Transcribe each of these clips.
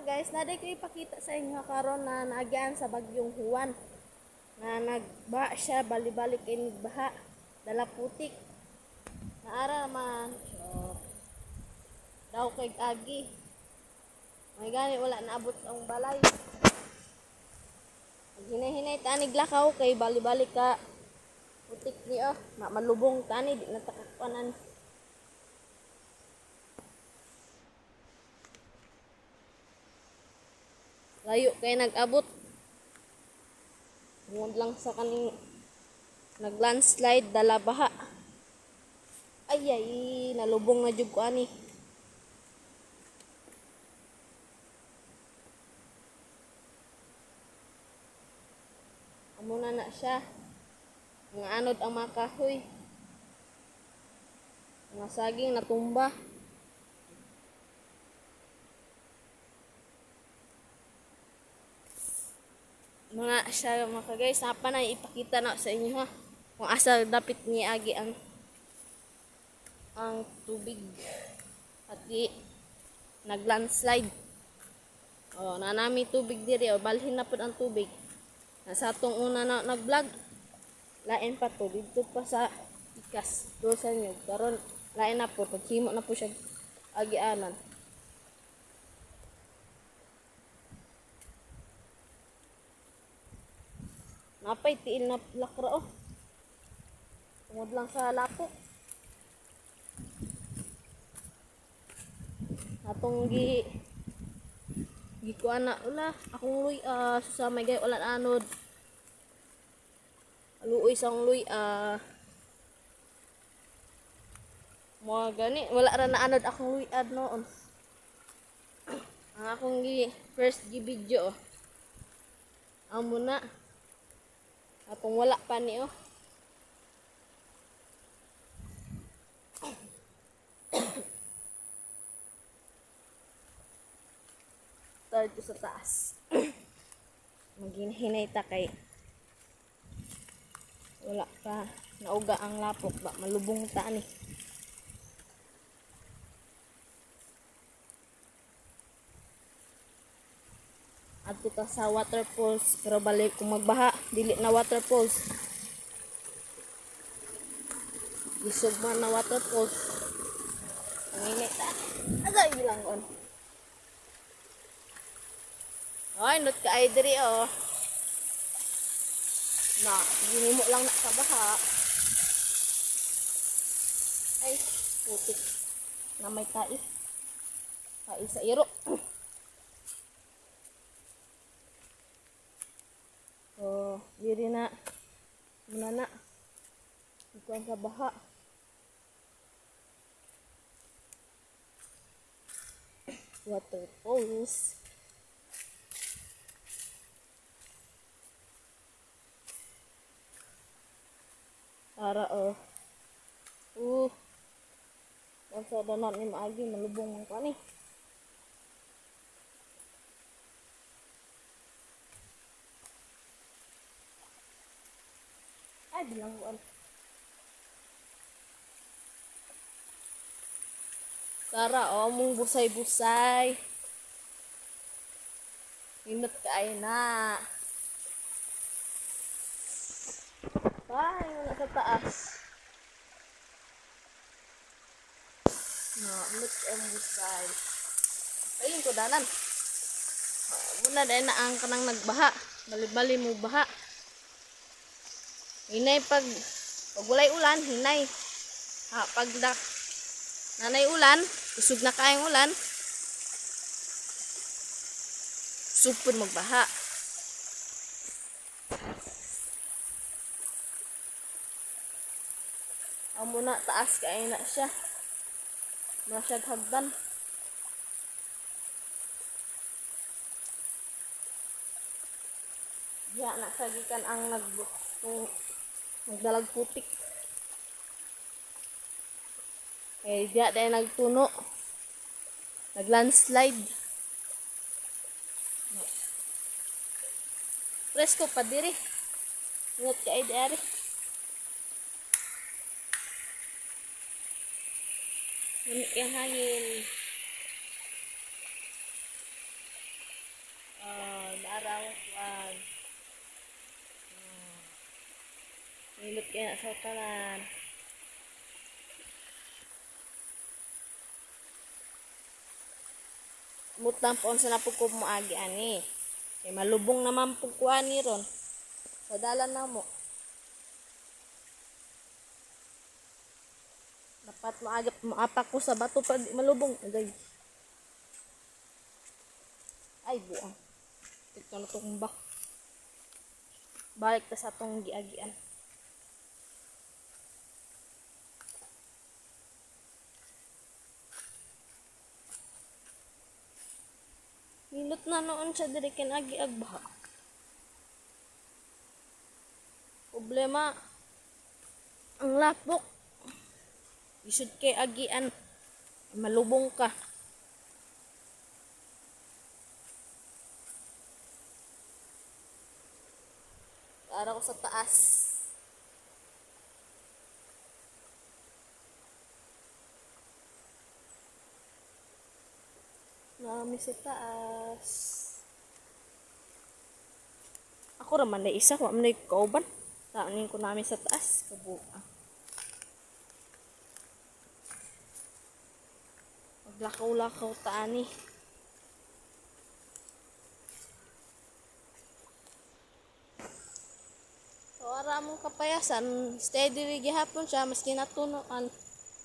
Guys, naday ko ipakita sa inyo karon na naagyan sa bagyong Juan. Na nagbaha siya, bali-balik kay nagbaha. Dala putik. Naara man. So, daw kay agi. May gani wala naabot ang balay. Hinay-hinay tanig lakaw kay bali-balik ka. Putik niyo, malubong tani di natakapanan. Layo kay nag-abot. Tungod lang sa kaning nag-landslide dala baha. Ay nalubong na jud ko ani. Amo na siya. Mga anod ang mga kahoy. Mga saging natumba. Mga siya mga guys, napa na ipakita na sa inyo ha. Kung asa dapit ni agi ang tubig at di naglandslide. Oh, nanami tubig diri, oh, balhin na pud ang tubig. Nasa atong una na nag-vlog. Lain pa to dito pa sa ikas do sa inyo. Karon lain na po, paghimo na po siya agianan. Napay tiil na lakra oh. Tungod lang sa lapok. Atong gi ko ana ula akong luy sa may gay ulan anod. Aluoy sang luy mo gani wala ra na anod akong luy ad noon. Ang akong first video oh. Amo na atong wala pa ni oh. Dito sa taas. Maghinay ta kay wala pa nauga ang lapok ba malubong ta ni. Adto ta sa waterfalls pero balik kung magbaha dili na waterfalls. Isog man na waterfalls. Nanginit ta. Agay bilang on. Ay, not ka ay diri oh. Na, ginimo lang na sa baha. Ay, putik. Na may tai. Tai sa iro. Oh, diri na. Muna na. Ikuan sa baha. Waterfalls. Para oh. Sa danan ni maagi malubong man kani. Ay bilangguan. Tara oh mong busay-busay. Inot kay na. Ay, wala sa taas. No, look ang busay. Ayun ko danan. Muna dahil na ang kanang nagbaha. Bali-bali mo baha. Hinay pag wala ulan, hinay. Pag nanay ulan, usog na kayang ulan. Super magbaha. Amo na taas kay na siya. Masyad hagdan. Diya na sagikan ang nagdalag putik. Eh diya dahil nagtuno. Naglandslide. Presko pa diri. Ingat ka ay dari. Yung hangin. araw. Wag. Nilot kaya sa tanan. Mutang po sa napog ko moagi ani. Kay malubong naman po ko ani ron. Sa dalan na mo. Dapat maapak ko sa bato pa di malubong. Ay buang. Ito na itong balik ta sa itong giagian. Nilot na noon siya diri kinagi-ag baha. Problema ang lapok. Isud kay agian malubong ka. Para ko sa taas. Nami sa taas. Ako raman na isa, wa man na kauban. Taanin ko namin sa taas. Kabuka. Maglakaw-lakaw taani. So, ara mong kapayasan, steady rin gihapon siya, maski natunuan,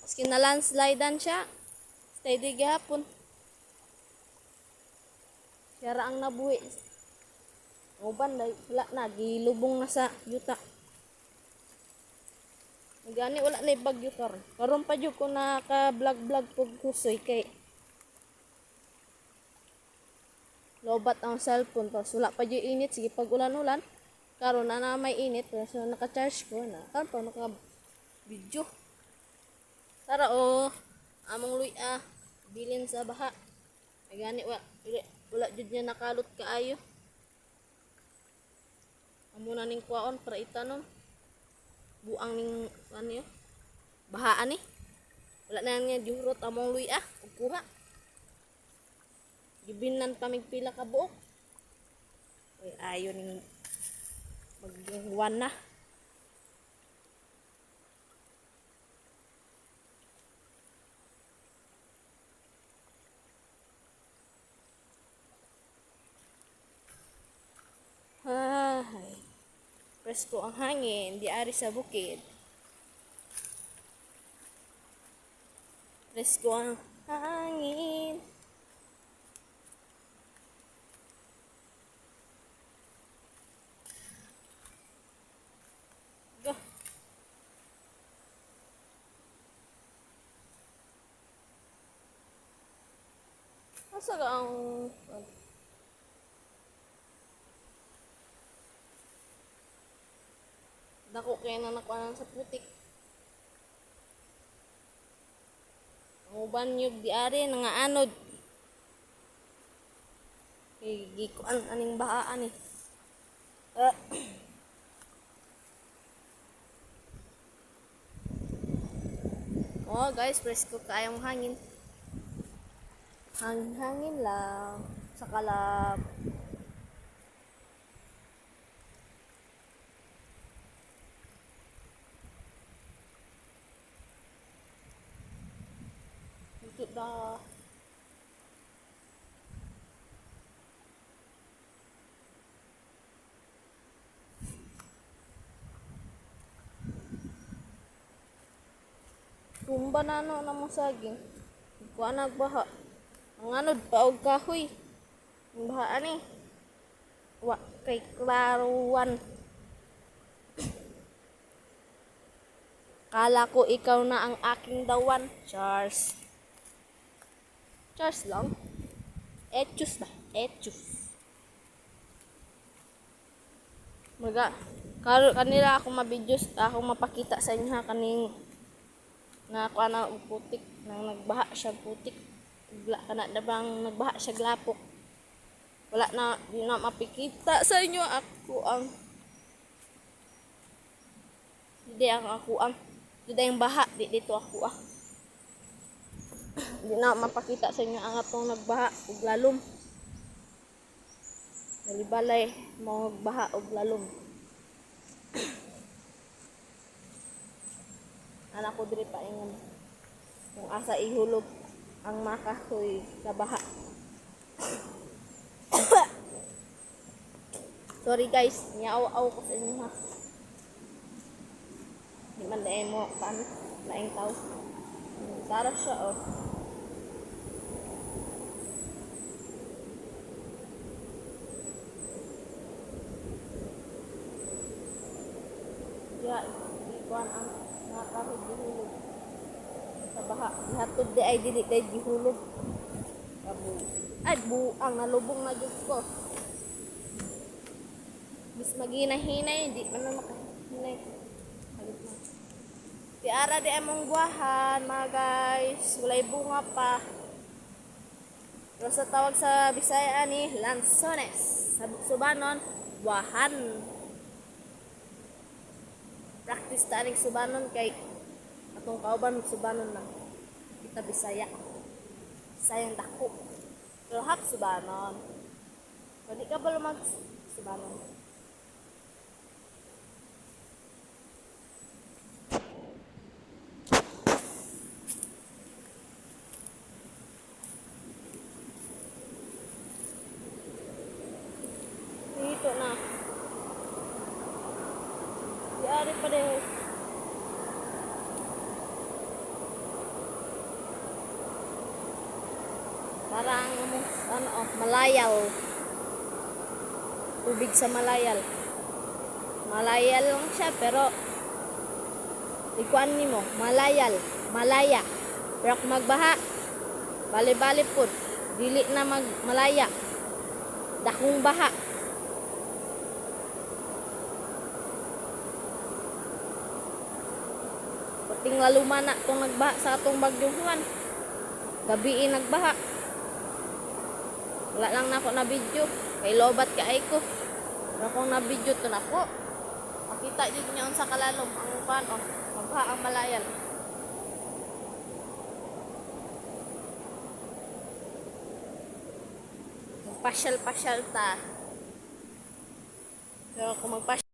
maski na landslidean siya, steady gihapon. Kaya ang nabuhi. Uban, wala na, gilubong na sa yuta. Gani, wala na ibagyo karon. Karon pa dyan ko naka-vlog-vlog po kusoy kay lobat ang cellphone. Tapos wala pa dyan init. Sige, pag ulan-ulan, karon na may init. So, naka-charge ko na. Karon pa, naka-video. Tara, among luya, bilin sa baha. Gani, wala dyan niya nakalot kaayo. Amo na ning kuwaon para itanon. Buang ning ano yo. Bahaan ni. Wala na niya diurot among luya ug kuha. Gibinan pa mig pila ka buok. Ay ayo ning magbuwan na. Ay. Presko ang hangin, di ari sa bukid. Presko ang hangin. Go. Asa ka ang dako kaya na nakuha sa putik. Ang uban yung diari nga anod. Gikuan aning bahaan eh. Oh guys, presko kayang hangin. Hangin lang. Sa kalab. Ito dah. Tumba na na mo saging. Kuha nagbaha. Ang anod pa og kahoy. Ang baha ani. Wa kay klaruan. Kala ko ikaw na ang aking dawan. Charles. Charles lang. Etchus ba? Etchus. Kanila ako mabidyos, ako mapakita sa inyo ha, kaning na kuha na putik, nang nagbaha siya putik. Kana na bang nagbaha siya glapok. Wala na, di na mapikita sa inyo ako ang Di yung baha, dito ako Di na mapakita sa inyo ang atong nagbaha ug lalom. Nalibalay mo baha og lalom. Anak ko diri paingon. Kung asa ihulog ang makahoy sa baha. Sorry guys, niyaw-aw ko sa inyo ha. Di man na mo pan laing tao. Tara siya oh. Ya, ikuan ang nakahig gihulog sa baha. Ihatod di ay dili kay gihulog. Kabu. Ay buang nalubong na jud ko. Bis maginahinay, di man na makahinay. Halit na. Tiara di among buwahan, mga guys. Walay bunga pa. Pero sa tawag sa Bisaya ni lansones. Sa Subanon, buwahan. Practice taning Subanon kay atong kauban Subanon lang. Kita Bisaya. Sayang dako. Pero hap Subanon. Pwede ka ba lumag Subanon? Dito na. Diari pa din. Parang ano, malayal. Tubig sa malayal. Malayal lang siya pero ikuan nimo, malayal, malaya. Pero kung magbaha, bali-bali pud, dili na malaya. Dakong baha. Puting laluma na itong nagbaha sa atong Bagyong Juan. Gabi nagbaha. Wala lang na ako na video. Kay lobat kaay ko. Pero kung na video to na ko, makita dito niya sa kalalom ang paano. Magbaha ang malayal. Pasyal-pasyal ta. Pero kung magpasyal